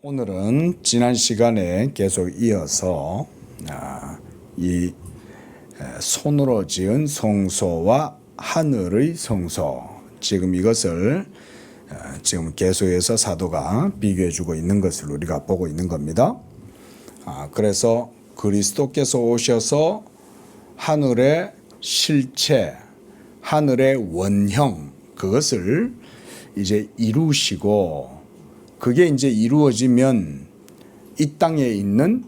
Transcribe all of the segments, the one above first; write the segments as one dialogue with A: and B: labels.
A: 오늘은 지난 시간에 계속 이어서 이 손으로 지은 성소와 하늘의 성소, 지금 이것을 지금 계속해서 사도가 비교해주고 있는 것을 우리가 보고 있는 겁니다. 그래서 그리스도께서 오셔서 하늘의 실체, 하늘의 원형, 그것을 이제 이루시고, 그게 이제 이루어지면 이 땅에 있는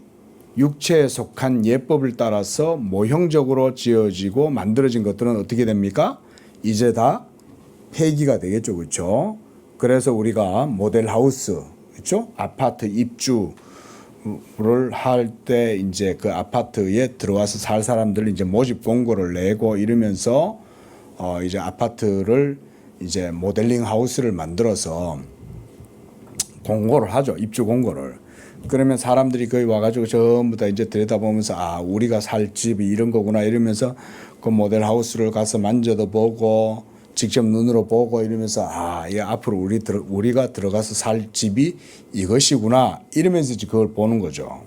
A: 육체에 속한 예법을 따라서 모형적으로 지어지고 만들어진 것들은 어떻게 됩니까? 이제 다 폐기가 되겠죠, 그렇죠? 그래서 우리가 모델하우스, 그렇죠? 아파트 입주를 할 때 이제 그 아파트에 들어와서 살 사람들 이제 모집 공고를 내고 이러면서 이제 아파트를 이제 모델링 하우스를 만들어서 공고를 하죠. 입주 공고를. 그러면 사람들이 거기 와가지고 전부 다 이제 들여다보면서 우리가 살 집이 이런 거구나 이러면서 그 모델 하우스를 가서 만져도 보고 직접 눈으로 보고 이러면서 이 앞으로 우리가 들어가서 살 집이 이것이구나 이러면서 그걸 보는 거죠.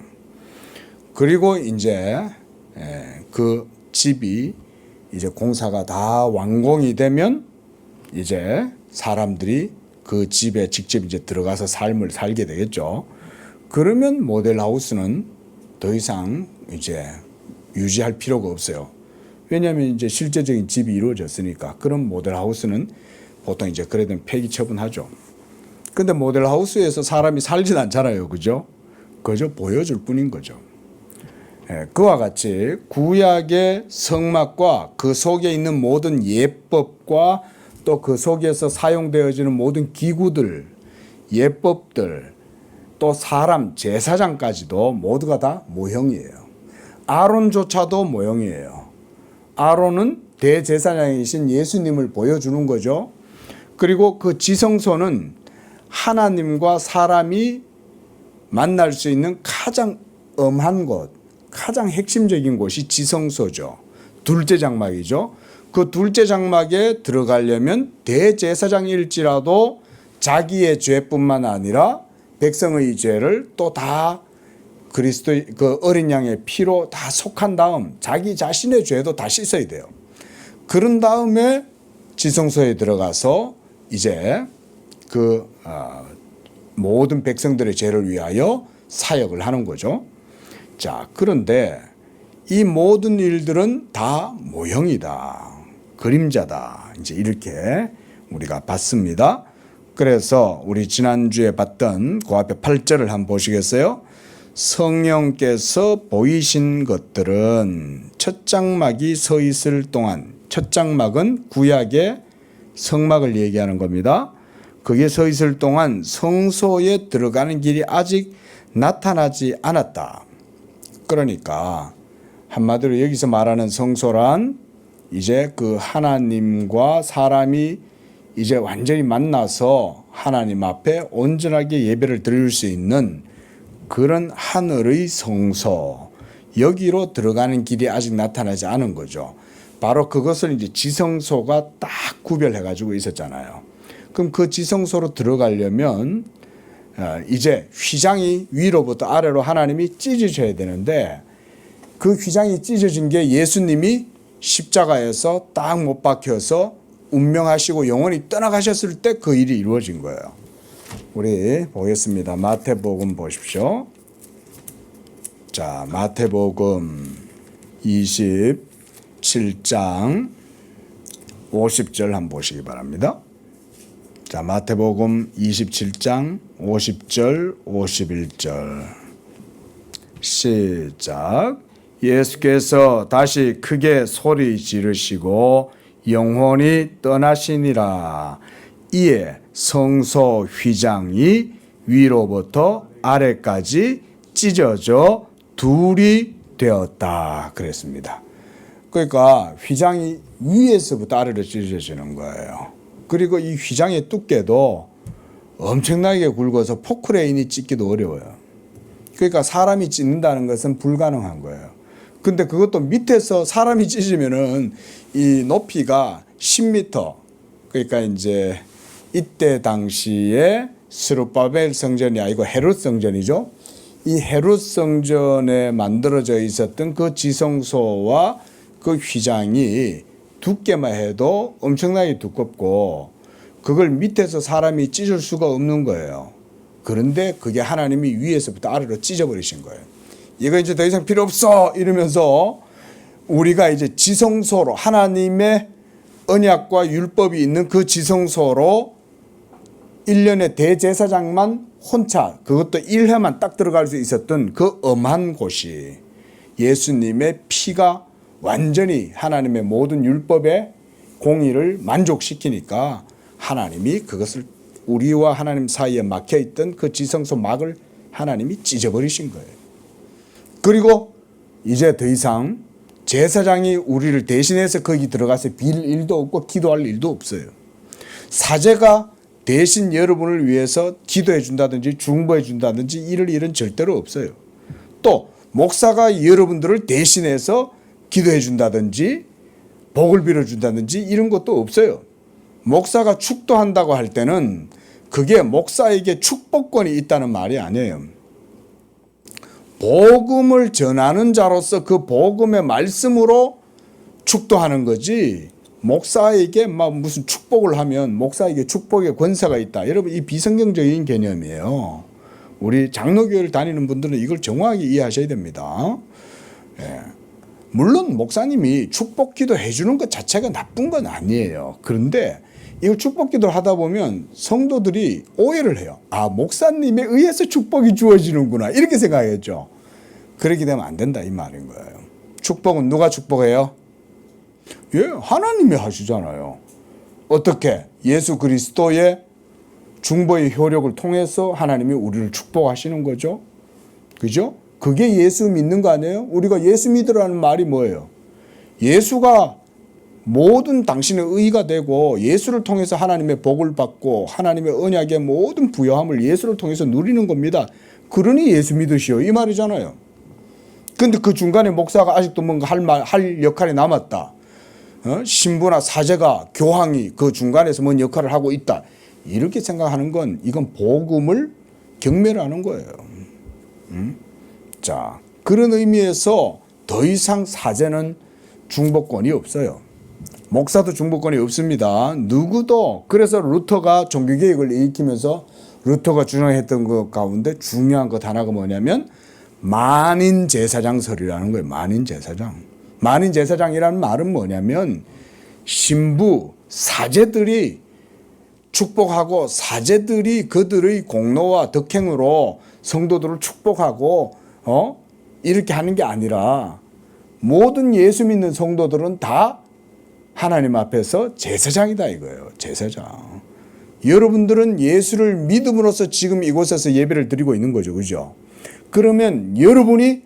A: 그리고 이제 그 집이 이제 공사가 다 완공이 되면 이제 사람들이 그 집에 직접 이제 들어가서 삶을 살게 되겠죠. 그러면 모델하우스는 더 이상 이제 유지할 필요가 없어요. 왜냐하면 이제 실제적인 집이 이루어졌으니까. 그럼 모델하우스는 보통 이제 그래도 폐기 처분하죠. 근데 모델하우스에서 사람이 살진 않잖아요. 그죠? 그저 보여줄 뿐인 거죠. 그와 같이 구약의 성막과 그 속에 있는 모든 예법과 또 그 속에서 사용되어지는 모든 기구들, 예법들, 또 사람, 제사장까지도 모두가 다 모형이에요. 아론조차도 모형이에요. 아론은 대제사장이신 예수님을 보여주는 거죠. 그리고 그 지성소는 하나님과 사람이 만날 수 있는 가장 엄한 곳, 가장 핵심적인 곳이 지성소죠. 둘째 장막이죠. 그 둘째 장막에 들어가려면 대제사장일지라도 자기의 죄뿐만 아니라 백성의 죄를 또 다 그리스도의 그 어린 양의 피로 다 속한 다음 자기 자신의 죄도 다 씻어야 돼요. 그런 다음에 지성소에 들어가서 이제 그 모든 백성들의 죄를 위하여 사역을 하는 거죠. 자, 그런데 이 모든 일들은 다 모형이다. 그림자다. 이제 이렇게 우리가 봤습니다. 그래서 우리 지난주에 봤던 그 앞에 8절을 한번 보시겠어요? 성령께서 보이신 것들은 첫 장막이 서 있을 동안, 첫 장막은 구약의 성막을 얘기하는 겁니다. 그게 서 있을 동안 성소에 들어가는 길이 아직 나타나지 않았다. 그러니까 한마디로 여기서 말하는 성소란 이제 그 하나님과 사람이 이제 완전히 만나서 하나님 앞에 온전하게 예배를 드릴 수 있는 그런 하늘의 성소, 여기로 들어가는 길이 아직 나타나지 않은 거죠. 바로 그것을 이제 지성소가 딱 구별해 가지고 있었잖아요. 그럼 그 지성소로 들어가려면 이제 휘장이 위로부터 아래로 하나님이 찢으셔야 되는데, 그 휘장이 찢어진 게 예수님이 십자가에서 딱 못 박혀서 운명하시고 영원히 떠나가셨을 때 그 일이 이루어진 거예요. 우리 보겠습니다. 마태복음 보십시오. 자, 마태복음 27장 50절 한번 보시기 바랍니다. 자, 마태복음 27장 50절 51절 시작. 예수께서 다시 크게 소리 지르시고 영원히 떠나시니라. 이에 성소 휘장이 위로부터 아래까지 찢어져 둘이 되었다 그랬습니다. 그러니까 휘장이 위에서부터 아래로 찢어지는 거예요. 그리고 이 휘장의 두께도 엄청나게 굵어서 포크레인이 찢기도 어려워요. 그러니까 사람이 찢는다는 것은 불가능한 거예요. 근데 그것도 밑에서 사람이 찢으면은 이 높이가 10m. 그러니까 이제 이때 당시에 스룹바벨 성전이 아니고 헤롯 성전이죠. 이 헤롯 성전에 만들어져 있었던 그 지성소와 그 휘장이 두께만 해도 엄청나게 두껍고 그걸 밑에서 사람이 찢을 수가 없는 거예요. 그런데 그게 하나님이 위에서부터 아래로 찢어버리신 거예요. 이거 이제 더 이상 필요 없어 이러면서 우리가 이제 지성소로 하나님의 언약과 율법이 있는 그 지성소로 1년에 대제사장만 혼자 그것도 1회만 딱 들어갈 수 있었던 그 엄한 곳이 예수님의 피가 완전히 하나님의 모든 율법의 공의를 만족시키니까 하나님이 그것을 우리와 하나님 사이에 막혀있던 그 지성소 막을 하나님이 찢어버리신 거예요. 그리고 이제 더 이상 제사장이 우리를 대신해서 거기 들어가서 빌 일도 없고 기도할 일도 없어요. 사제가 대신 여러분을 위해서 기도해 준다든지 중보해 준다든지 이럴 일은 절대로 없어요. 또 목사가 여러분들을 대신해서 기도해 준다든지 복을 빌어 준다든지 이런 것도 없어요. 목사가 축도한다고 할 때는 그게 목사에게 축복권이 있다는 말이 아니에요. 복음을 전하는 자로서 그 복음의 말씀으로 축도하는 거지 목사에게 막 무슨 축복을 하면 목사에게 축복의 권세가 있다. 여러분 이 비성경적인 개념이에요. 우리 장로교회를 다니는 분들은 이걸 정확하게 이해하셔야 됩니다. 예. 물론 목사님이 축복 기도 해주는 것 자체가 나쁜 건 아니에요. 그런데 이걸 축복 기도를 하다 보면 성도들이 오해를 해요. 아, 목사님에 의해서 축복이 주어지는구나 이렇게 생각했죠. 그렇게 되면 안 된다 이 말인 거예요. 축복은 누가 축복해요? 예, 하나님이 하시잖아요. 어떻게? 예수 그리스도의 중보의 효력을 통해서 하나님이 우리를 축복하시는 거죠. 그죠? 그게 예수 믿는 거 아니에요? 우리가 예수 믿으라는 말이 뭐예요? 예수가 모든 당신의 의가 되고 예수를 통해서 하나님의 복을 받고 하나님의 언약의 모든 부여함을 예수를 통해서 누리는 겁니다. 그러니 예수 믿으시오 이 말이잖아요. 근데 그 중간에 목사가 아직도 뭔가 할 역할이 남았다. 신부나 사제가 교황이 그 중간에서 뭔 역할을 하고 있다. 이렇게 생각하는 건 이건 복음을 경멸하는 거예요. 자, 그런 의미에서 더 이상 사제는 중보권이 없어요. 목사도 중보권이 없습니다. 누구도. 그래서 루터가 종교개혁을 일으키면서 루터가 주장했던 것 가운데 중요한 것 하나가 뭐냐면 만인 제사장설이라는 거예요. 만인 제사장. 만인 제사장이라는 말은 뭐냐면 신부, 사제들이 축복하고 사제들이 그들의 공로와 덕행으로 성도들을 축복하고 이렇게 하는 게 아니라 모든 예수 믿는 성도들은 다 하나님 앞에서 제사장이다 이거예요. 제사장. 여러분들은 예수를 믿음으로써 지금 이곳에서 예배를 드리고 있는 거죠. 그죠? 그러면 여러분이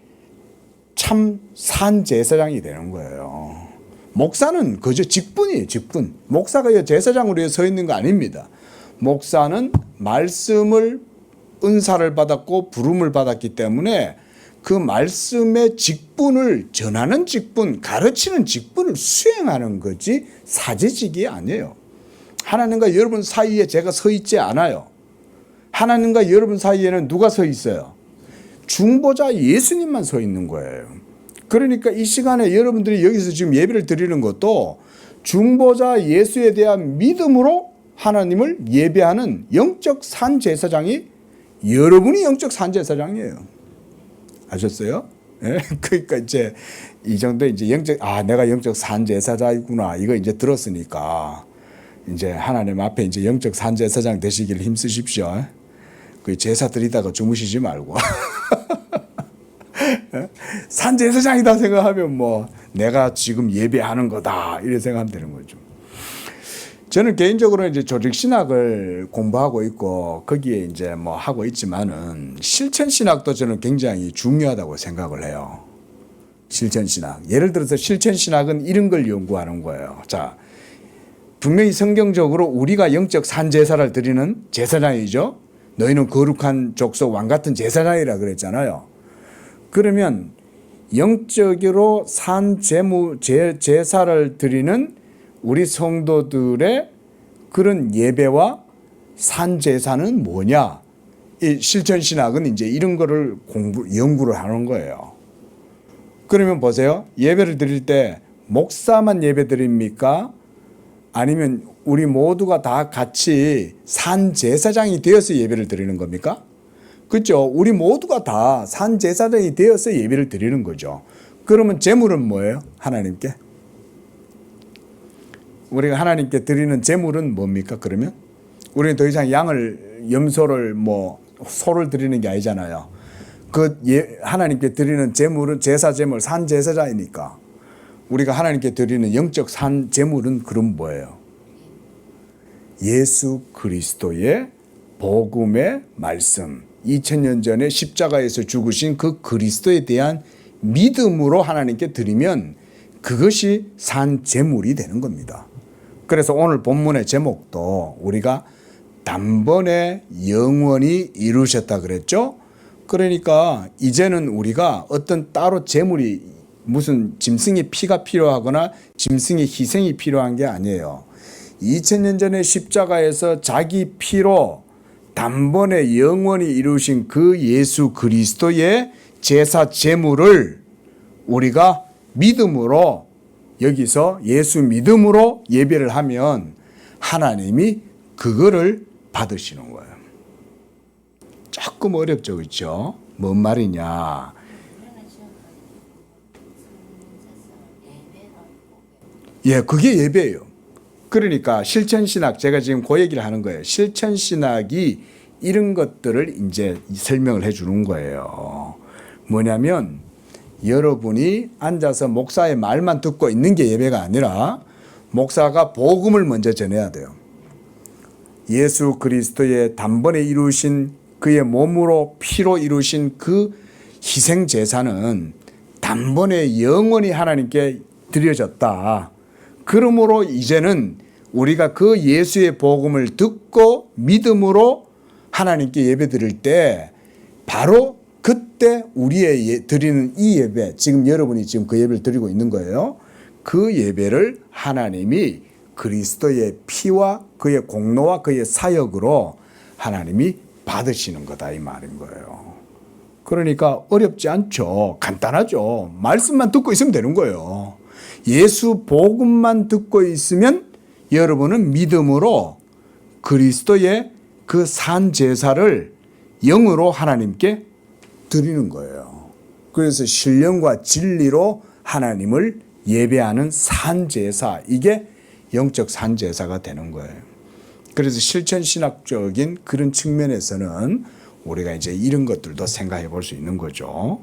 A: 참 산 제사장이 되는 거예요. 목사는 그저 직분이에요. 직분. 목사가 제사장으로 서 있는 거 아닙니다. 목사는 말씀을 은사를 받았고 부름을 받았기 때문에 그 말씀의 직분을 전하는 직분, 가르치는 직분을 수행하는 거지 사제직이 아니에요. 하나님과 여러분 사이에 제가 서 있지 않아요. 하나님과 여러분 사이에는 누가 서 있어요? 중보자 예수님만 서 있는 거예요. 그러니까 이 시간에 여러분들이 여기서 지금 예배를 드리는 것도 중보자 예수에 대한 믿음으로 하나님을 예배하는 영적 산제사장이 여러분이 영적 산제사장이에요. 아셨어요? 예? 그러니까 이제 이 정도 이제 내가 영적 산제사장이구나 이거 이제 들었으니까 이제 하나님 앞에 이제 영적 산제사장 되시길 힘쓰십시오. 그 제사 드리다가 주무시지 말고. 산제사장이다 생각하면 뭐 내가 지금 예배하는 거다 이렇게 생각하면 되는 거죠. 저는 개인적으로 이제 조직 신학을 공부하고 있고 거기에 이제 뭐 하고 있지만은 실천 신학도 저는 굉장히 중요하다고 생각을 해요. 실천 신학. 예를 들어서 실천 신학은 이런 걸 연구하는 거예요. 자, 분명히 성경적으로 우리가 영적 산제사를 드리는 제사장이죠. 너희는 거룩한 족속 왕 같은 제사장이라 그랬잖아요. 그러면 영적으로 산 제사를 드리는 우리 성도들의 그런 예배와 산 제사는 뭐냐? 이 실천신학은 이제 이런 거를 연구를 하는 거예요. 그러면 보세요. 예배를 드릴 때 목사만 예배 드립니까? 아니면 우리 모두가 다 같이 산 제사장이 되어서 예배를 드리는 겁니까? 그렇죠. 우리 모두가 다 산 제사장이 되어서 예배를 드리는 거죠. 그러면 제물은 뭐예요? 하나님께. 우리가 하나님께 드리는 제물은 뭡니까? 그러면 우리는 더 이상 염소를 소를 드리는 게 아니잖아요. 하나님께 드리는 제물은 제사 제물, 산 제사자이니까 우리가 하나님께 드리는 영적 산 제물은 그럼 뭐예요? 예수 그리스도의 복음의 말씀, 2000년 전에 십자가에서 죽으신 그 그리스도에 대한 믿음으로 하나님께 드리면 그것이 산 제물이 되는 겁니다. 그래서 오늘 본문의 제목도 우리가 단번에 영원히 이루셨다 그랬죠. 그러니까 이제는 우리가 어떤 따로 제물이 무슨 짐승의 피가 필요하거나 짐승의 희생이 필요한 게 아니에요. 2000년 전에 십자가에서 자기 피로 단번에 영원히 이루신 그 예수 그리스도의 제사 제물을 우리가 믿음으로 여기서 예수 믿음으로 예배를 하면 하나님이 그거를 받으시는 거예요. 조금 어렵죠, 그렇죠? 뭔 말이냐? 예, 그게 예배예요. 그러니까 실천신학, 제가 지금 그 얘기를 하는 거예요. 실천신학이 이런 것들을 이제 설명을 해 주는 거예요. 뭐냐면 여러분이 앉아서 목사의 말만 듣고 있는 게 예배가 아니라 목사가 복음을 먼저 전해야 돼요. 예수 그리스도의 단번에 이루신 그의 몸으로 피로 이루신 그 희생 제사는 단번에 영원히 하나님께 드려졌다. 그러므로 이제는 우리가 그 예수의 복음을 듣고 믿음으로 하나님께 예배 드릴 때 바로 그때 우리의 드리는 이 예배, 지금 여러분이 지금 그 예배를 드리고 있는 거예요. 그 예배를 하나님이 그리스도의 피와 그의 공로와 그의 사역으로 하나님이 받으시는 거다 이 말인 거예요. 그러니까 어렵지 않죠. 간단하죠. 말씀만 듣고 있으면 되는 거예요. 예수 복음만 듣고 있으면 여러분은 믿음으로 그리스도의 그 산 제사를 영으로 하나님께 드리는 거예요. 그래서 신령과 진리로 하나님을 예배하는 산 제사, 이게 영적 산 제사가 되는 거예요. 그래서 실천신학적인 그런 측면에서는 우리가 이제 이런 것들도 생각해 볼 수 있는 거죠.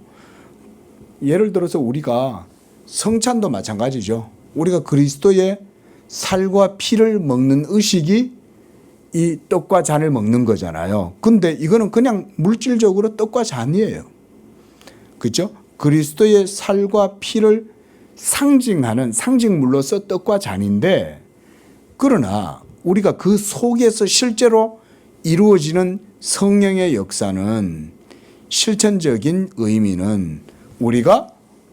A: 예를 들어서 우리가 성찬도 마찬가지죠. 우리가 그리스도의 살과 피를 먹는 의식이 이 떡과 잔을 먹는 거잖아요. 근데 이거는 그냥 물질적으로 떡과 잔이에요. 그렇죠? 그리스도의 살과 피를 상징하는 상징물로서 떡과 잔인데, 그러나 우리가 그 속에서 실제로 이루어지는 성령의 역사는, 실천적인 의미는 우리가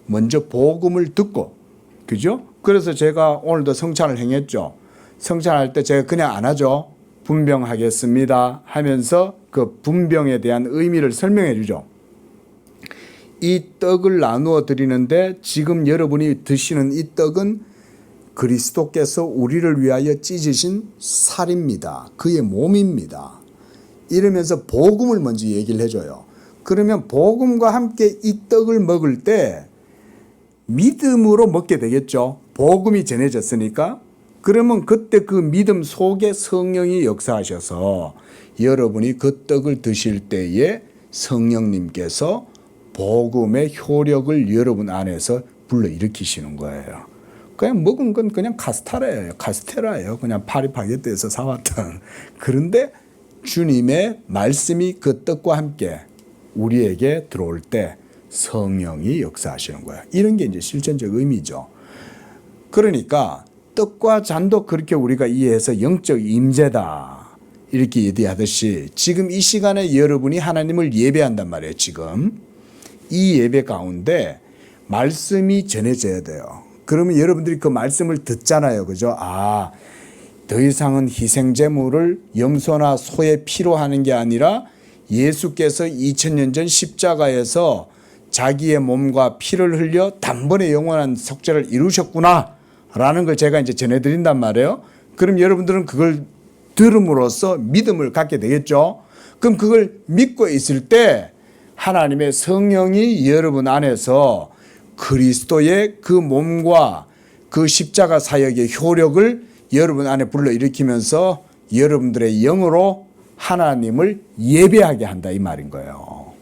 A: 먼저 복음을 듣고, 그죠? 그래서 제가 오늘도 성찬을 행했죠. 성찬할 때 제가 그냥 안 하죠. 분병하겠습니다 하면서 그 분병에 대한 의미를 설명해 주죠. 이 떡을 나누어 드리는데 지금 여러분이 드시는 이 떡은 그리스도께서 우리를 위하여 찢으신 살입니다. 그의 몸입니다. 이러면서 복음을 먼저 얘기를 해줘요. 그러면 복음과 함께 이 떡을 먹을 때 믿음으로 먹게 되겠죠. 복음이 전해졌으니까. 그러면 그때 그 믿음 속에 성령이 역사하셔서 여러분이 그 떡을 드실 때에 성령님께서 복음의 효력을 여러분 안에서 불러일으키시는 거예요. 그냥 먹은 건 그냥 카스테라예요. 그냥 파리바게뜨에서 사왔던. 그런데 주님의 말씀이 그 떡과 함께 우리에게 들어올 때 성령이 역사하시는 거예요. 이런 게 이제 실천적 의미죠. 그러니까 떡과 잔도 그렇게 우리가 이해해서 영적 임재다 이렇게 얘기하듯이 지금 이 시간에 여러분이 하나님을 예배한단 말이에요. 지금 이 예배 가운데 말씀이 전해져야 돼요. 그러면 여러분들이 그 말씀을 듣잖아요. 그죠? 더 이상은 희생제물을 염소나 소의 피로 하는 게 아니라 예수께서 2000년 전 십자가에서 자기의 몸과 피를 흘려 단번에 영원한 속죄를 이루셨구나 라는 걸 제가 이제 전해드린단 말이에요. 그럼 여러분들은 그걸 들음으로써 믿음을 갖게 되겠죠. 그럼 그걸 믿고 있을 때 하나님의 성령이 여러분 안에서 그리스도의 그 몸과 그 십자가 사역의 효력을 여러분 안에 불러일으키면서 여러분들의 영으로 하나님을 예배하게 한다 이 말인 거예요.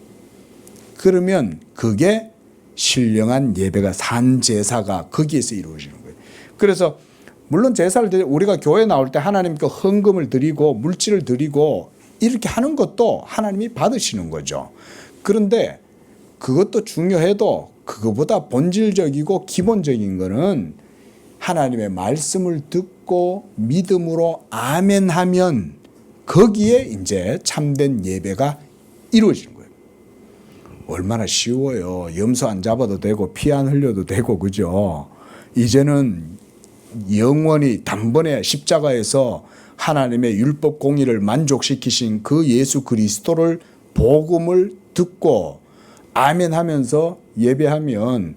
A: 그러면 그게 신령한 예배가 산 제사가 거기에서 이루어지는 거예요. 그래서 물론 제사를 드리 우리가 교회 나올 때 하나님께 헌금을 드리고 물질을 드리고 이렇게 하는 것도 하나님이 받으시는 거죠. 그런데 그것도 중요해도 그거보다 본질적이고 기본적인 거는 하나님의 말씀을 듣고 믿음으로 아멘하면 거기에 이제 참된 예배가 이루어지는 거예요. 얼마나 쉬워요. 염소 안 잡아도 되고 피 안 흘려도 되고 그죠. 이제는 영원히 단번에 십자가에서 하나님의 율법 공의를 만족시키신 그 예수 그리스도를 복음을 듣고 아멘하면서 예배하면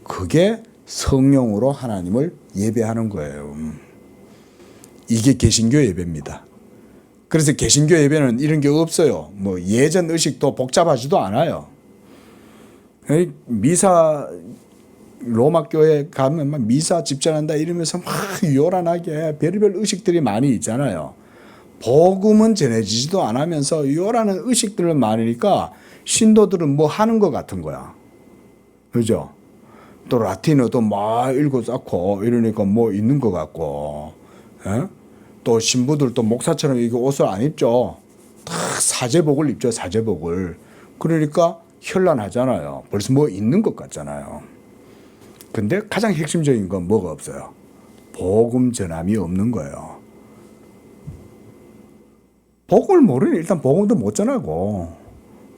A: 그게 성령으로 하나님을 예배하는 거예요. 이게 개신교 예배입니다. 그래서 개신교 예배는 이런 게 없어요. 뭐 예전 의식도 복잡하지도 않아요. 미사 로마 교회 가면 막 미사 집전한다 이러면서 막 요란하게 별의별 의식들이 많이 있잖아요. 복음은 전해지지도 않으면서 요란한 의식들은 많으니까 신도들은 뭐 하는 것 같은 거야. 그죠? 또 라틴어도 막 읽고 쌓고 이러니까 뭐 있는 것 같고, 에? 또 신부들도 목사처럼 이게 옷을 안 입죠. 다 사제복을 입죠, 사제복을. 그러니까 현란하잖아요. 벌써 뭐 있는 것 같잖아요. 근데 가장 핵심적인 건 뭐가 없어요? 복음 전함이 없는 거예요. 복음을 모르니 일단 복음도 못 전하고.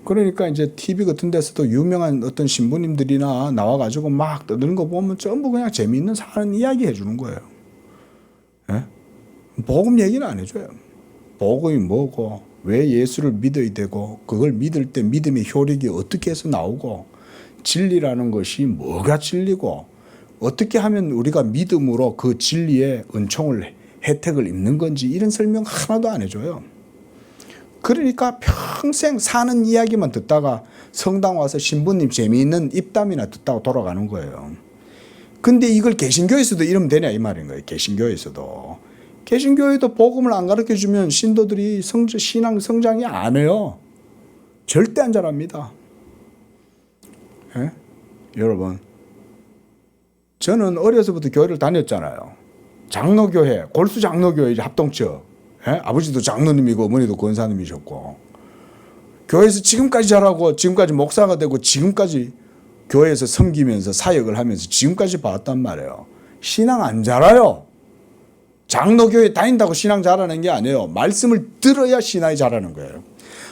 A: 그러니까 이제 TV 같은 데서도 유명한 어떤 신부님들이나 나와가지고 막 떠드는 거 보면 전부 그냥 재미있는 사는 이야기 해주는 거예요. 예? 복음 얘기는 안 해줘요. 복음이 뭐고, 왜 예수를 믿어야 되고, 그걸 믿을 때 믿음의 효력이 어떻게 해서 나오고, 진리라는 것이 뭐가 진리고, 어떻게 하면 우리가 믿음으로 그 진리의 은총을, 혜택을 입는 건지 이런 설명 하나도 안 해줘요. 그러니까 평생 사는 이야기만 듣다가 성당 와서 신부님 재미있는 입담이나 듣다가 돌아가는 거예요. 근데 이걸 개신교에서도 이러면 되냐 이 말인 거예요. 개신교에서도. 개신교에도 복음을 안 가르쳐주면 신도들이 신앙 성장이 안 해요. 절대 안 자랍니다. 예? 여러분, 저는 어려서부터 교회를 다녔잖아요. 장로교회, 골수 장로교회 합동처. 예? 아버지도 장로님이고 어머니도 권사님이셨고 교회에서 지금까지 자라고 지금까지 목사가 되고 지금까지 교회에서 섬기면서 사역을 하면서 지금까지 봤단 말이에요. 신앙 안 자라요. 장로교회 다닌다고 신앙 자라는 게 아니에요. 말씀을 들어야 신앙이 자라는 거예요.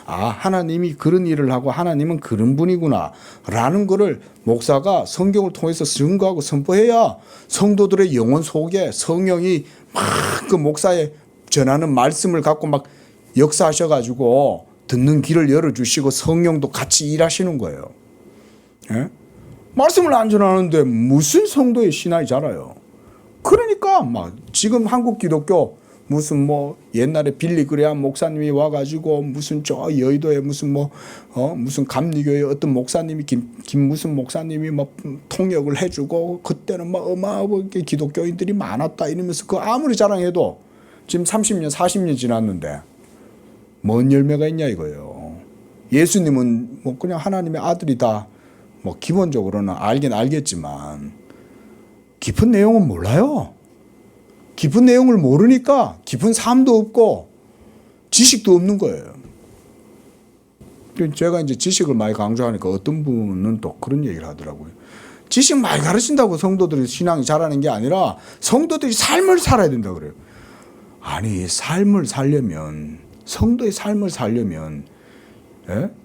A: 아, 하나님이 그런 일을 하고 하나님은 그런 분이구나 라는 거를 목사가 성경을 통해서 증거하고 선포해야 성도들의 영혼 속에 성령이 막 그 목사의 전하는 말씀을 갖고 막 역사하셔가지고 듣는 길을 열어주시고 성령도 같이 일하시는 거예요. 예? 말씀을 안 전하는데 무슨 성도의 신앙이 자라요. 그러니까 막 지금 한국 기독교 무슨 뭐 옛날에 빌리 그레암 목사님이 와가지고 무슨 저 여의도에 무슨 뭐 무슨 감리교회 어떤 목사님이 김 무슨 목사님이 막 통역을 해주고 그때는 막 어마어마하게 기독교인들이 많았다 이러면서 그 아무리 자랑해도 지금 30년 40년 지났는데 뭔 열매가 있냐 이거예요. 예수님은 뭐 그냥 하나님의 아들이다 뭐 기본적으로는 알긴 알겠지만 깊은 내용은 몰라요. 깊은 내용을 모르니까 깊은 삶도 없고 지식도 없는 거예요. 제가 이제 지식을 많이 강조하니까 어떤 분은 또 그런 얘기를 하더라고요. 지식 많이 가르친다고 성도들이 신앙이 자라는 게 아니라 성도들이 삶을 살아야 된다 그래요. 아니 삶을 살려면 성도의 삶을 살려면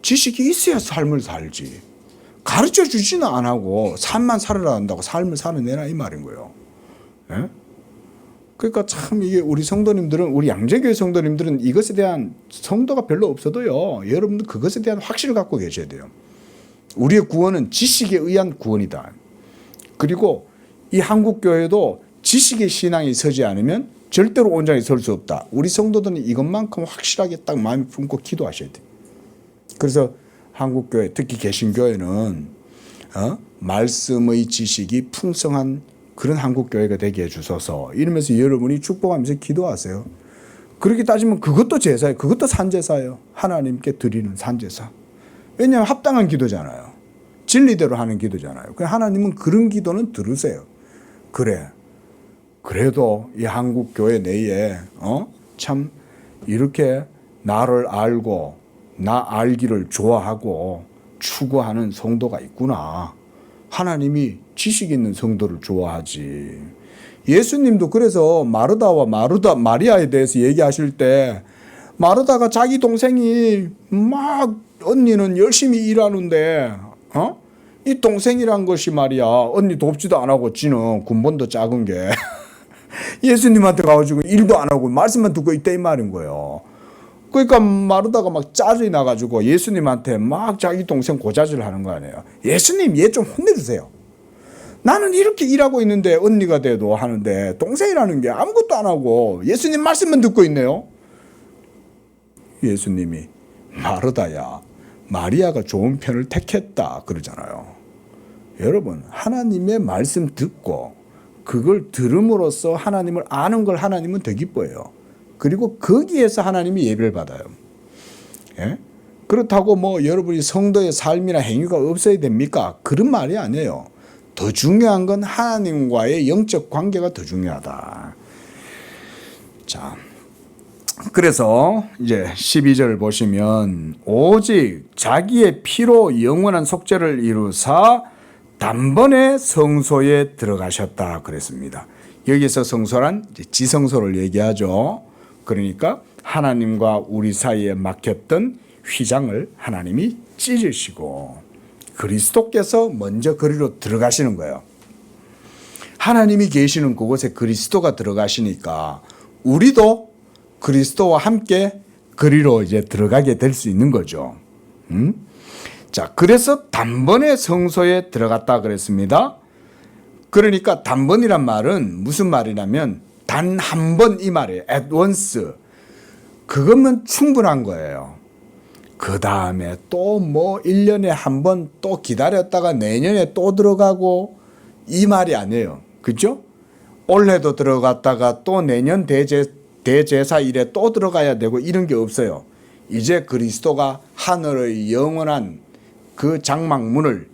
A: 지식이 있어야 삶을 살지. 가르쳐 주지는 안 하고 삶만 살아라 한다고 삶을 살아내라 이 말인 거예요. 그러니까 참 이게 우리 성도님들은, 우리 양재교회 성도님들은 이것에 대한 성도가 별로 없어도요, 여러분들 그것에 대한 확신을 갖고 계셔야 돼요. 우리의 구원은 지식에 의한 구원이다. 그리고 이 한국교회도 지식의 신앙이 서지 않으면 절대로 온전히 설 수 없다. 우리 성도들은 이것만큼 확실하게 딱 마음에 품고 기도하셔야 돼요. 그래서 한국교회, 특히 개신교회는 말씀의 지식이 풍성한 그런 한국교회가 되게 해주소서 이러면서 여러분이 축복하면서 기도하세요. 그렇게 따지면 그것도 제사예요. 그것도 산제사예요. 하나님께 드리는 산제사. 왜냐하면 합당한 기도잖아요. 진리대로 하는 기도잖아요. 하나님은 그런 기도는 들으세요. 그래. 그래도 이 한국교회 내에 참 이렇게 나를 알고 나 알기를 좋아하고 추구하는 성도가 있구나. 하나님이 지식 있는 성도를 좋아하지. 예수님도 그래서 마르다와 마리아에 대해서 얘기하실 때 마르다가 자기 동생이 막 언니는 열심히 일하는데 이 동생이란 것이 말이야 언니 돕지도 안 하고 지는 군번도 작은 게 예수님한테 가가지고 일도 안 하고 말씀만 듣고 있다 이 말인 거예요. 그러니까 마르다가 막 짜증이 나가지고 예수님한테 막 자기 동생 고자질을 하는 거 아니에요. 예수님 얘 좀 혼내주세요. 나는 이렇게 일하고 있는데 언니가 돼도 하는데 동생이라는 게 아무것도 안 하고 예수님 말씀만 듣고 있네요. 예수님이 마르다야 마리아가 좋은 편을 택했다 그러잖아요. 여러분 하나님의 말씀 듣고 그걸 들음으로써 하나님을 아는 걸 하나님은 더 기뻐해요. 그리고 거기에서 하나님이 예배를 받아요. 예? 그렇다고 뭐 여러분이 성도의 삶이나 행위가 없어야 됩니까? 그런 말이 아니에요. 더 중요한 건 하나님과의 영적 관계가 더 중요하다. 자, 그래서 이제 12절 보시면 오직 자기의 피로 영원한 속죄를 이루사 단번에 성소에 들어가셨다 그랬습니다. 여기서 성소란 이제 지성소를 얘기하죠. 그러니까 하나님과 우리 사이에 막혔던 휘장을 하나님이 찢으시고 그리스도께서 먼저 거리로 들어가시는 거예요. 하나님이 계시는 그곳에 그리스도가 들어가시니까 우리도 그리스도와 함께 거리로 이제 들어가게 될 수 있는 거죠. 자, 그래서 단번에 성소에 들어갔다 그랬습니다. 그러니까 단번이란 말은 무슨 말이냐면 단 한 번 이 말이에요. at once. 그거면 충분한 거예요. 그 다음에 또 뭐 1년에 한 번 또 기다렸다가 내년에 또 들어가고 이 말이 아니에요. 그죠? 올해도 들어갔다가 또 내년 대제사일에 또 들어가야 되고 이런 게 없어요. 이제 그리스도가 하늘의 영원한 그 장막문을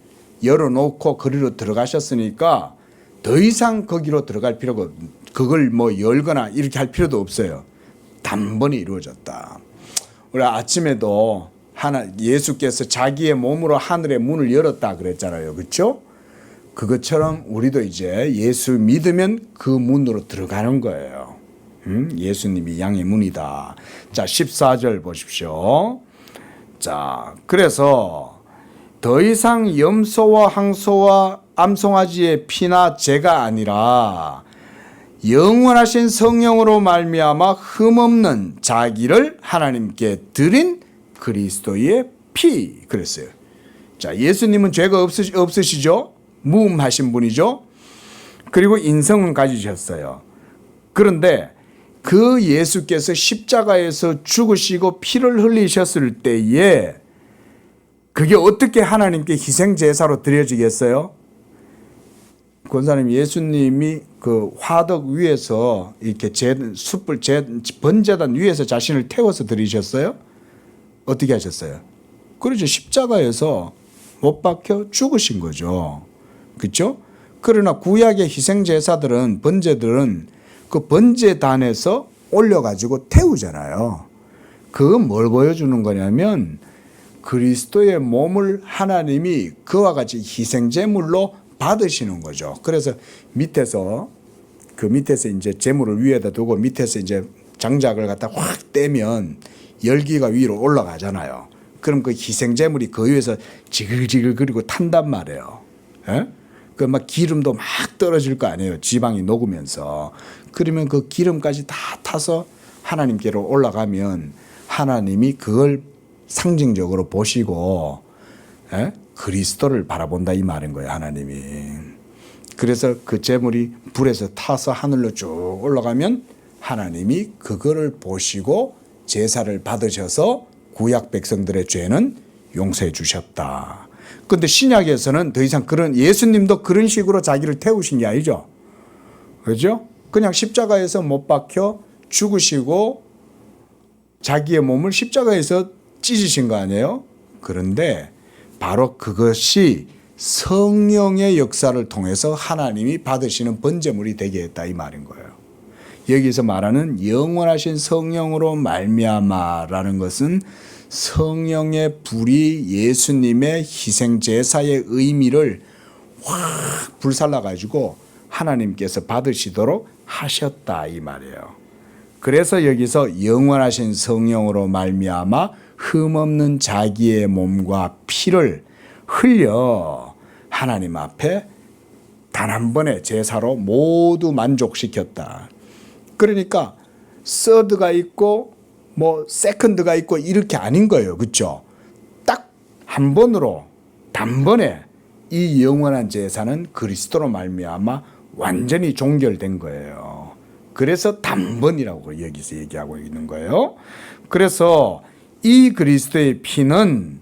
A: 열어놓고 거리로 들어가셨으니까 더 이상 거기로 들어갈 필요가 그걸 뭐 열거나 이렇게 할 필요도 없어요. 단번에 이루어졌다. 우리 아침에도 예수께서 자기의 몸으로 하늘의 문을 열었다 그랬잖아요. 그렇죠? 그것처럼 우리도 이제 예수 믿으면 그 문으로 들어가는 거예요. 예수님이 양의 문이다. 자, 14절 보십시오. 자, 그래서 더 이상 염소와 항소와 암송아지의 피나 죄가 아니라 영원하신 성령으로 말미암아 흠없는 자기를 하나님께 드린 그리스도의 피 그랬어요. 자, 예수님은 죄가 없으시죠? 무음하신 분이죠. 그리고 인성은 가지셨어요. 그런데 그 예수께서 십자가에서 죽으시고 피를 흘리셨을 때에 그게 어떻게 하나님께 희생 제사로 드려지겠어요? 권사님, 예수님이 그 화덕 위에서 이렇게 숯불 번제단 위에서 자신을 태워서 드리셨어요? 어떻게 하셨어요? 그렇죠. 십자가에서 못 박혀 죽으신 거죠. 그렇죠? 그러나 구약의 희생 제사들은 번제들은 그 번제단에서 올려가지고 태우잖아요. 그건 뭘 보여주는 거냐면 그리스도의 몸을 하나님이 그와 같이 희생제물로 받으시는 거죠. 그래서 밑에서 이제 제물을 위에다 두고 밑에서 이제 장작을 갖다 확 떼면 열기가 위로 올라가잖아요. 그럼 그 희생제물이 그 위에서 지글지글 그리고 탄단 말이에요. 예? 그 막 기름도 막 떨어질 거 아니에요. 지방이 녹으면서. 그러면 그 기름까지 다 타서 하나님께로 올라가면 하나님이 그걸 상징적으로 보시고 그리스도를 바라본다 이 말인 거예요. 하나님이. 그래서 그 제물이 불에서 타서 하늘로 쭉 올라가면 하나님이 그거를 보시고 제사를 받으셔서 구약 백성들의 죄는 용서해 주셨다. 그런데 신약에서는 더 이상 그런, 예수님도 그런 식으로 자기를 태우신 게 아니죠. 그렇죠? 그냥 십자가에서 못 박혀 죽으시고 자기의 몸을 십자가에서 찢으신 거 아니에요? 그런데 바로 그것이 성령의 역사를 통해서 하나님이 받으시는 번제물이 되게 했다 이 말인 거예요. 여기서 말하는 영원하신 성령으로 말미암아라는 것은 성령의 불이 예수님의 희생 제사의 의미를 확 불살라 가지고 하나님께서 받으시도록 하셨다 이 말이에요. 그래서 여기서 영원하신 성령으로 말미암아 흠없는 자기의 몸과 피를 흘려 하나님 앞에 단 한 번의 제사로 모두 만족시켰다. 그러니까 서드가 있고 뭐 세컨드가 있고 이렇게 아닌 거예요. 그렇죠? 딱 한 번으로 단번에 이 영원한 제사는 그리스도로 말미암아 완전히 종결된 거예요. 그래서 단번이라고 여기서 얘기하고 있는 거예요. 그래서 이 그리스도의 피는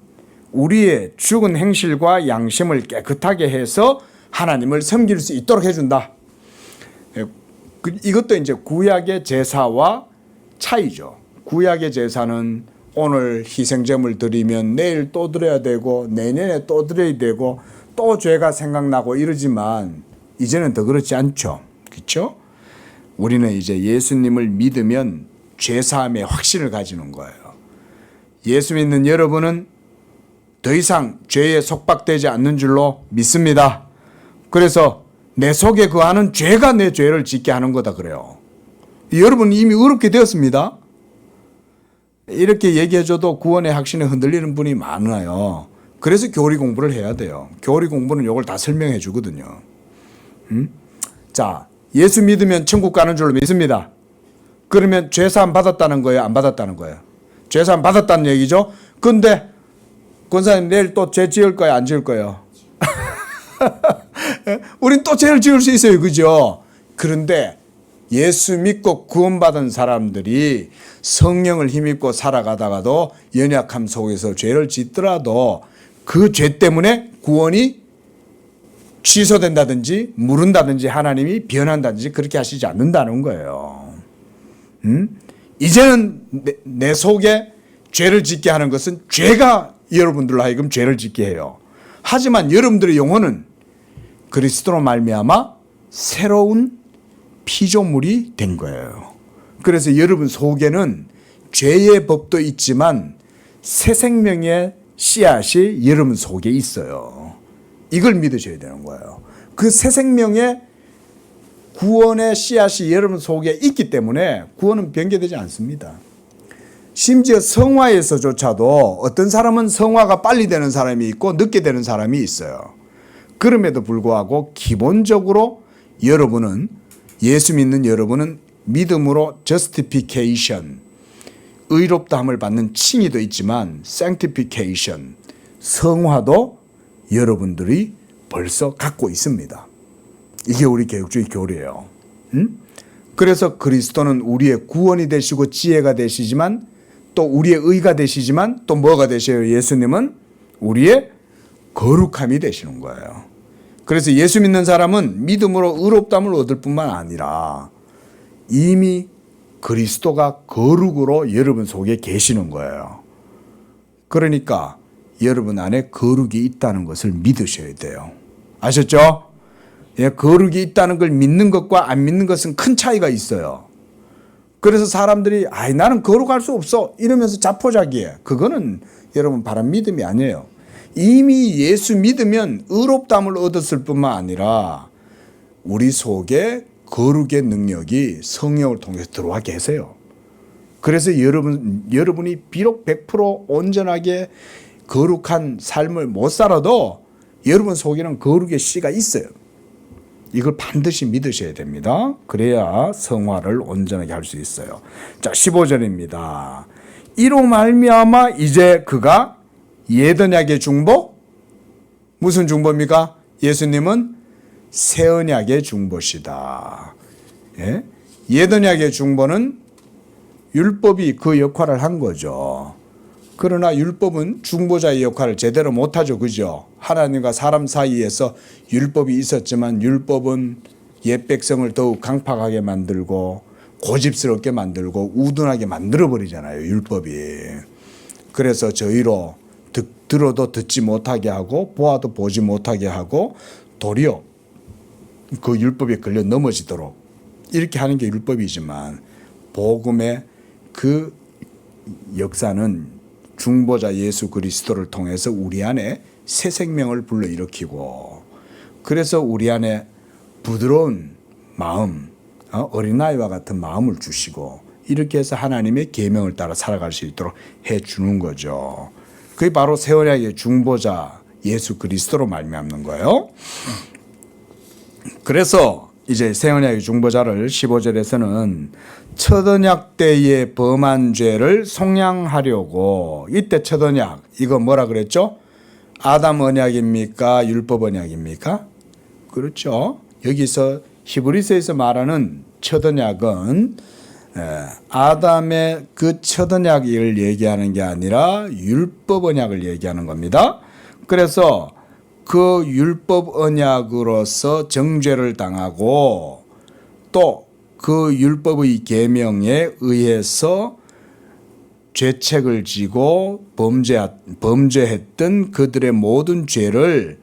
A: 우리의 죽은 행실과 양심을 깨끗하게 해서 하나님을 섬길 수 있도록 해준다. 이것도 이제 구약의 제사와 차이죠. 구약의 제사는 오늘 희생제물 드리면 내일 또 드려야 되고 내년에 또 드려야 되고 또 죄가 생각나고 이러지만 이제는 더 그렇지 않죠. 그렇죠? 우리는 이제 예수님을 믿으면 죄사함의 확신을 가지는 거예요. 예수 믿는 여러분은 더 이상 죄에 속박되지 않는 줄로 믿습니다. 그래서 내 속에 거하는 죄가 내 죄를 짓게 하는 거다 그래요. 여러분 이미 의롭게 되었습니다. 이렇게 얘기해줘도 구원의 확신에 흔들리는 분이 많아요. 그래서 교리 공부를 해야 돼요. 교리 공부는 이걸 다 설명해 주거든요. 자, 예수 믿으면 천국 가는 줄로 믿습니다. 그러면 죄사함 받았다는 거예요? 안 받았다는 거예요? 죄사함 받았다는 얘기죠. 근데 권사님 내일 또 죄 지을 거예요? 안 지을 거예요? 우린 또 죄를 지을 수 있어요. 그죠? 그런데 예수 믿고 구원받은 사람들이 성령을 힘입고 살아가다가도 연약함 속에서 죄를 짓더라도 그 죄 때문에 구원이 취소된다든지 무른다든지 하나님이 변한다든지 그렇게 하시지 않는다는 거예요. 이제는 내 속에 죄를 짓게 하는 것은 죄가 여러분들로 하여금 죄를 짓게 해요. 하지만 여러분들의 영혼은 그리스도로 말미암아 새로운 피조물이 된 거예요. 그래서 여러분 속에는 죄의 법도 있지만 새 생명의 씨앗이 여러분 속에 있어요. 이걸 믿으셔야 되는 거예요. 그 새 생명의 구원의 씨앗이 여러분 속에 있기 때문에 구원은 변개되지 않습니다. 심지어 성화에서조차도 어떤 사람은 성화가 빨리 되는 사람이 있고 늦게 되는 사람이 있어요. 그럼에도 불구하고 기본적으로 여러분은 예수 믿는 여러분은 믿음으로 justification, 의롭다함을 받는 칭의도 있지만 sanctification, 성화도 여러분들이 벌써 갖고 있습니다. 이게 우리 개혁주의 교리예요. 그래서 그리스도는 우리의 구원이 되시고 지혜가 되시지만 또 우리의 의가 되시지만 또 뭐가 되셔요? 예수님은 우리의 거룩함이 되시는 거예요. 그래서 예수 믿는 사람은 믿음으로 의롭다함을 얻을 뿐만 아니라 이미 그리스도가 거룩으로 여러분 속에 계시는 거예요. 그러니까 여러분 안에 거룩이 있다는 것을 믿으셔야 돼요. 아셨죠? 예, 거룩이 있다는 걸 믿는 것과 안 믿는 것은 큰 차이가 있어요. 그래서 사람들이 나는 거룩할 수 없어 이러면서 자포자기해. 그거는 여러분 바른 믿음이 아니에요. 이미 예수 믿으면 의롭다함을 얻었을 뿐만 아니라 우리 속에 거룩의 능력이 성령을 통해서 들어와 계세요. 그래서 여러분이 비록 100% 온전하게 거룩한 삶을 못 살아도 여러분 속에는 거룩의 씨가 있어요. 이걸 반드시 믿으셔야 됩니다. 그래야 성화를 온전하게 할 수 있어요. 자, 15절입니다. 이로 말미암아 이제 그가 옛언약의 중보? 무슨 중보입니까? 예수님은 새 언약의 중보시다. 예? 옛언약의 중보는 율법이 그 역할을 한 거죠. 그러나 율법은 중보자의 역할을 제대로 못하죠. 그죠? 하나님과 사람 사이에서 율법이 있었지만 율법은 옛 백성을 더욱 강팍하게 만들고 고집스럽게 만들고 우둔하게 만들어버리잖아요. 율법이. 그래서 저희로 들어도 듣지 못하게 하고 보아도 보지 못하게 하고 도리어 그 율법에 걸려 넘어지도록 이렇게 하는 게 율법이지만 복음의 그 역사는 중보자 예수 그리스도를 통해서 우리 안에 새 생명을 불러일으키고 그래서 우리 안에 부드러운 마음, 어린아이와 같은 마음을 주시고 이렇게 해서 하나님의 계명을 따라 살아갈 수 있도록 해주는 거죠. 그게 바로 새 언약의 중보자 예수 그리스도로 말미암는 거예요. 그래서 이제 새 언약의 중보자를 15절에서는 첫 언약 때에 범한 죄를 속량하려고 이때 첫 언약 이거 뭐라 그랬죠? 아담 언약입니까? 율법 언약입니까? 그렇죠. 여기서 히브리서에서 말하는 첫 언약은 아담의 그 첫 언약을 얘기하는 게 아니라 율법 언약을 얘기하는 겁니다. 그래서 그 율법 언약으로서 정죄를 당하고 또 그 율법의 계명에 의해서 죄책을 지고 범죄했던 그들의 모든 죄를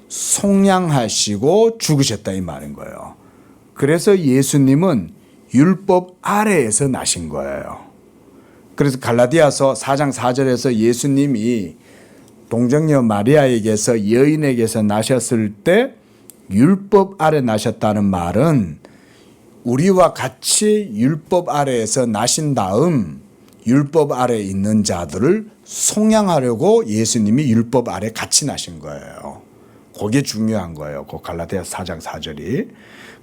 A: 속량하시고 죽으셨다 이 말인 거예요. 그래서 예수님은 율법 아래에서 나신 거예요. 그래서 갈라디아서 4장 4절에서 예수님이 동정녀 마리아에게서 여인에게서 나셨을 때 율법 아래 나셨다는 말은 우리와 같이 율법 아래에서 나신 다음 율법 아래에 있는 자들을 속량하려고 예수님이 율법 아래 같이 나신 거예요. 그게 중요한 거예요. 그 갈라디아 4장 4절이.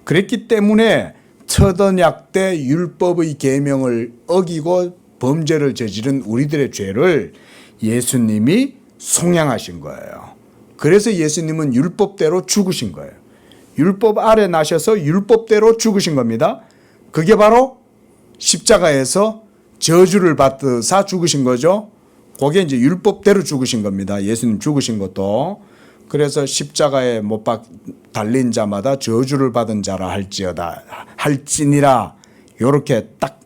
A: 그랬기 때문에 첫 언약 때 율법의 계명을 어기고 범죄를 저지른 우리들의 죄를 예수님이 속량하신 거예요. 그래서 예수님은 율법대로 죽으신 거예요. 율법 아래 나셔서 율법대로 죽으신 겁니다. 그게 바로 십자가에서 저주를 받으사 죽으신 거죠. 그게 이제 율법대로 죽으신 겁니다. 예수님 죽으신 것도. 그래서 십자가에 못 달린 자마다 저주를 받은 자라 할지니라 이렇게 딱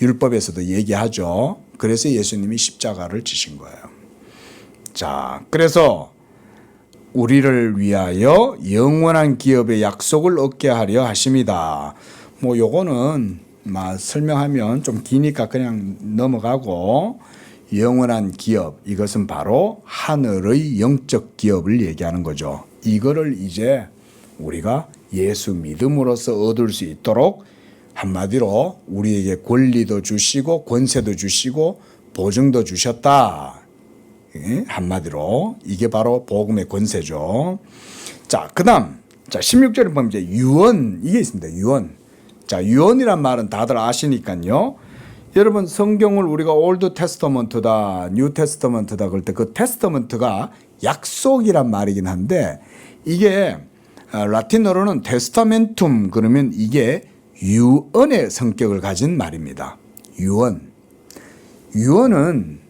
A: 율법에서도 얘기하죠. 그래서 예수님이 십자가를 지신 거예요. 자, 그래서 우리를 위하여 영원한 기업의 약속을 얻게 하려 하십니다. 뭐 요거는 설명하면 좀 기니까 그냥 넘어가고 영원한 기업 이것은 바로 하늘의 영적 기업을 얘기하는 거죠. 이거를 이제 우리가 예수 믿음으로써 얻을 수 있도록 한마디로 우리에게 권리도 주시고 권세도 주시고 보증도 주셨다. 한마디로 이게 바로 복음의 권세죠. 자, 그다음 16절에 보면 이제 유언 이게 있습니다. 유언. 자, 유언이란 말은 다들 아시니까요. 여러분 성경을 우리가 올드 테스터먼트다, 뉴 테스터먼트다 그럴 때 그 테스터먼트가 약속이란 말이긴 한데 이게 라틴어로는 테스타멘툼 그러면 이게 유언의 성격을 가진 말입니다. 유언. 유언은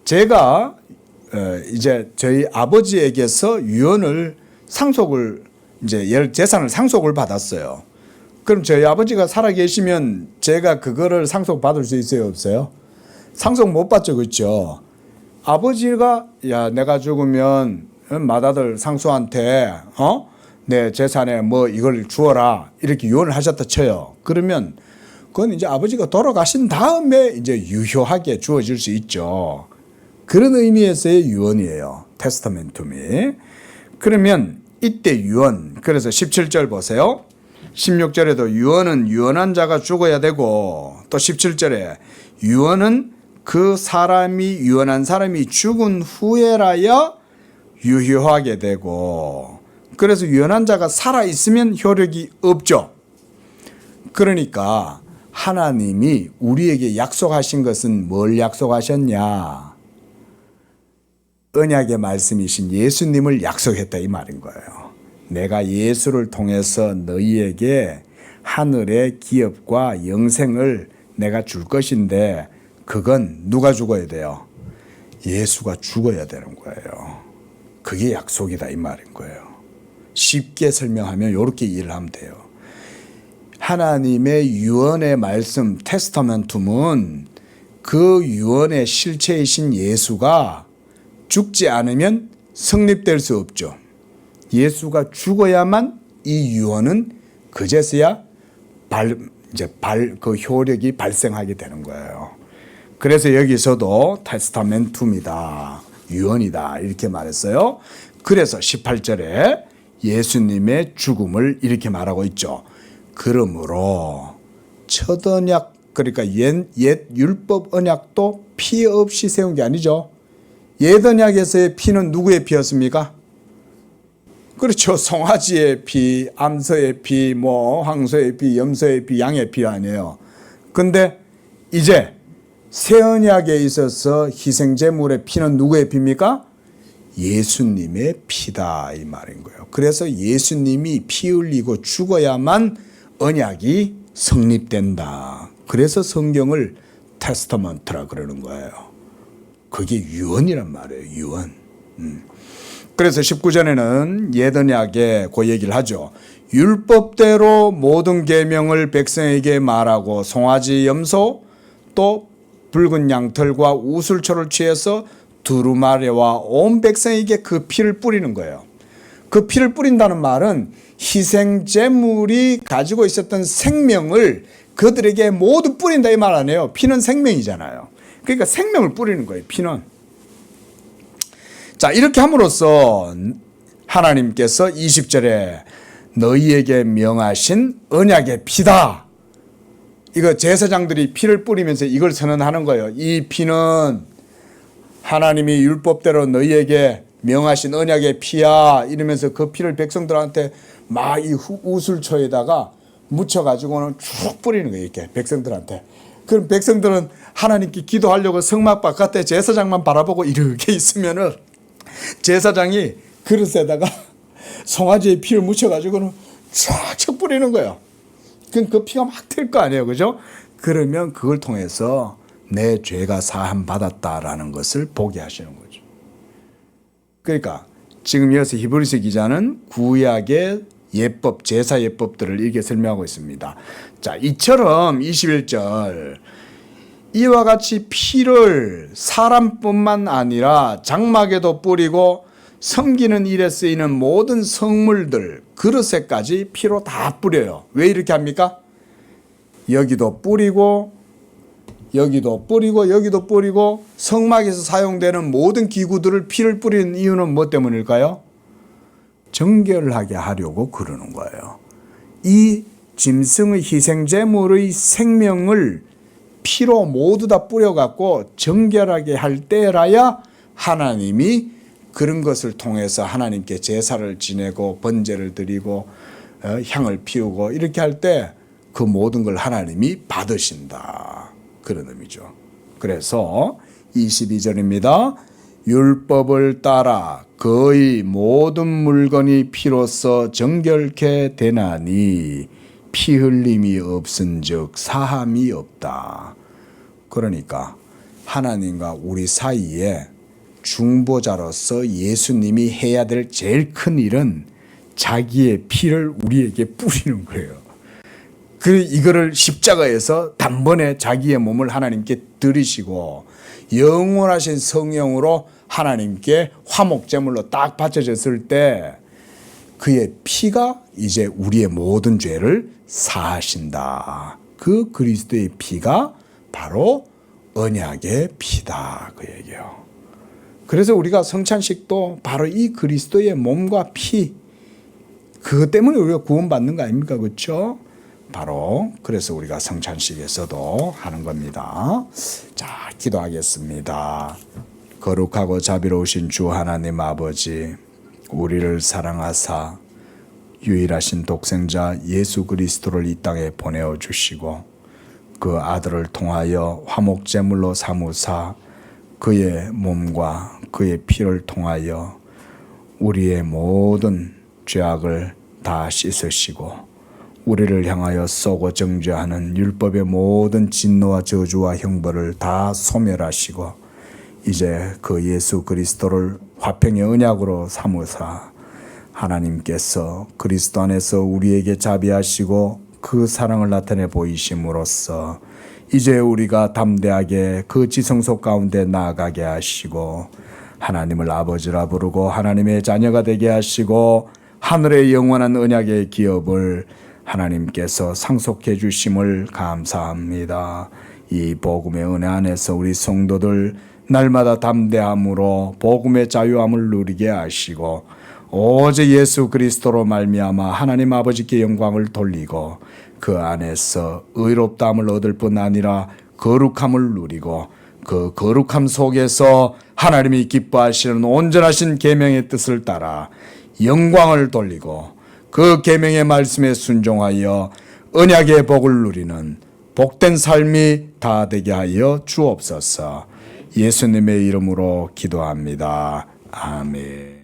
A: 제가 이제 저희 아버지에게서 유언을 상속을 이제 재산을 상속을 받았어요. 그럼 저희 아버지가 살아 계시면 제가 그거를 상속 받을 수 있어요, 없어요? 상속 못 받죠, 그렇죠? 아버지가 내가 죽으면 맏아들 상수한테 내 재산에 뭐 이걸 주어라 이렇게 유언을 하셨다 쳐요. 그러면 그건 이제 아버지가 돌아가신 다음에 이제 유효하게 주어질 수 있죠. 그런 의미에서의 유언이에요. 테스타멘툼이. 그러면 이때 유언. 그래서 17절 보세요. 16절에도 유언은 유언한 자가 죽어야 되고 또 17절에 유언은 그 사람이 유언한 사람이 죽은 후에라야 유효하게 되고 그래서 유언한 자가 살아있으면 효력이 없죠. 그러니까 하나님이 우리에게 약속하신 것은 뭘 약속하셨냐? 언약의 말씀이신 예수님을 약속했다 이 말인 거예요. 내가 예수를 통해서 너희에게 하늘의 기업과 영생을 내가 줄 것인데 그건 누가 죽어야 돼요? 예수가 죽어야 되는 거예요. 그게 약속이다 이 말인 거예요. 쉽게 설명하면 이렇게 이해를 하면 돼요. 하나님의 유언의 말씀 테스타멘툼은 그 유언의 실체이신 예수가 죽지 않으면 성립될 수 없죠. 예수가 죽어야만 이 유언은 그제서야 그 효력이 발생하게 되는 거예요. 그래서 여기서도 테스타멘툼이다, 유언이다 이렇게 말했어요. 그래서 18절에 예수님의 죽음을 이렇게 말하고 있죠. 그러므로 첫 언약, 그러니까 옛 율법 언약도 피 없이 세운 게 아니죠. 옛 언약에서의 피는 누구의 피였습니까? 그렇죠. 송아지의 피, 암소의 피, 황소의 피, 염소의 피, 양의 피 아니에요. 근데 이제 새 언약에 있어서 희생제물의 피는 누구의 피입니까? 예수님의 피다 이 말인 거예요. 그래서 예수님이 피 흘리고 죽어야만 언약이 성립된다. 그래서 성경을 테스터먼트라 그러는 거예요. 그게 유언이란 말이에요. 유언. 그래서 19절에는 옛 언약에 그 얘기를 하죠. 율법대로 모든 계명을 백성에게 말하고 송아지, 염소 또 붉은 양털과 우슬초를 취해서 두루마리와 온 백성에게 그 피를 뿌리는 거예요. 그 피를 뿌린다는 말은 희생제물이 가지고 있었던 생명을 그들에게 모두 뿌린다 이 말 아니에요. 피는 생명이잖아요. 그러니까 생명을 뿌리는 거예요. 피는. 자, 이렇게 함으로써 하나님께서 20절에 너희에게 명하신 언약의 피다. 이거 제사장들이 피를 뿌리면서 이걸 선언하는 거예요. 이 피는 하나님이 율법대로 너희에게 명하신 언약의 피야 이러면서 그 피를 백성들한테 막 이 우슬초에다가 묻혀가지고는 쭉 뿌리는 거예요. 이렇게 백성들한테. 그럼 백성들은 하나님께 기도하려고 성막 바깥에 제사장만 바라보고 이렇게 있으면은 제사장이 그릇에다가 송아지의 피를 묻혀가지고는 쫙 뿌리는 거예요. 그럼 그 피가 막 튈 거 아니에요. 그죠? 그러면 그걸 통해서 내 죄가 사함 받았다라는 것을 보게 하시는 거죠. 그러니까 지금 이어서 히브리서 기자는 구약의 예법, 제사 예법들을 이렇게 설명하고 있습니다. 자, 이처럼 21절 이와 같이 피를 사람뿐만 아니라 장막에도 뿌리고 섬기는 일에 쓰이는 모든 성물들, 그릇에까지 피로 다 뿌려요. 왜 이렇게 합니까? 여기도 뿌리고 여기도 뿌리고 여기도 뿌리고 성막에서 사용되는 모든 기구들을 피를 뿌리는 이유는 뭐 때문일까요? 정결하게 하려고 그러는 거예요. 이 짐승의 희생제물의 생명을 피로 모두 다 뿌려갖고 정결하게 할 때라야 하나님이 그런 것을 통해서 하나님께 제사를 지내고 번제를 드리고 향을 피우고 이렇게 할 때 그 모든 걸 하나님이 받으신다. 그런 의미죠. 그래서 22절입니다. 율법을 따라 거의 모든 물건이 피로써 정결케 되나니 피 흘림이 없은즉 사함이 없다. 그러니까 하나님과 우리 사이에 중보자로서 예수님이 해야 될 제일 큰 일은 자기의 피를 우리에게 뿌리는 거예요. 이거를 십자가에서 단번에 자기의 몸을 하나님께 드리시고 영원하신 성령으로 하나님께 화목제물로 딱 바쳐졌을 때 그의 피가 이제 우리의 모든 죄를 사하신다. 그 그리스도의 피가 바로 언약의 피다. 그 얘기예요. 그래서 우리가 성찬식도 바로 이 그리스도의 몸과 피, 그것 때문에 우리가 구원받는 거 아닙니까? 그렇죠? 바로 그래서 우리가 성찬식에서도 하는 겁니다. 자, 기도하겠습니다. 거룩하고 자비로우신 주 하나님 아버지, 우리를 사랑하사 유일하신 독생자 예수 그리스도를 이 땅에 보내어 주시고 그 아들을 통하여 화목제물로 삼으사 그의 몸과 그의 피를 통하여 우리의 모든 죄악을 다 씻으시고 우리를 향하여 쏘고 정죄하는 율법의 모든 진노와 저주와 형벌을 다 소멸하시고 이제 그 예수 그리스도를 화평의 언약으로 삼으사 하나님께서 그리스도 안에서 우리에게 자비하시고 그 사랑을 나타내 보이심으로써 이제 우리가 담대하게 그 지성소 가운데 나아가게 하시고 하나님을 아버지라 부르고 하나님의 자녀가 되게 하시고 하늘의 영원한 언약의 기업을 하나님께서 상속해 주심을 감사합니다. 이 복음의 은혜 안에서 우리 성도들 날마다 담대함으로 복음의 자유함을 누리게 하시고 오직 예수 그리스도로 말미암아 하나님 아버지께 영광을 돌리고 그 안에서 의롭다함을 얻을 뿐 아니라 거룩함을 누리고 그 거룩함 속에서 하나님이 기뻐하시는 온전하신 계명의 뜻을 따라 영광을 돌리고 그 계명의 말씀에 순종하여 언약의 복을 누리는 복된 삶이 다 되게 하여 주옵소서. 예수님의 이름으로 기도합니다. 아멘.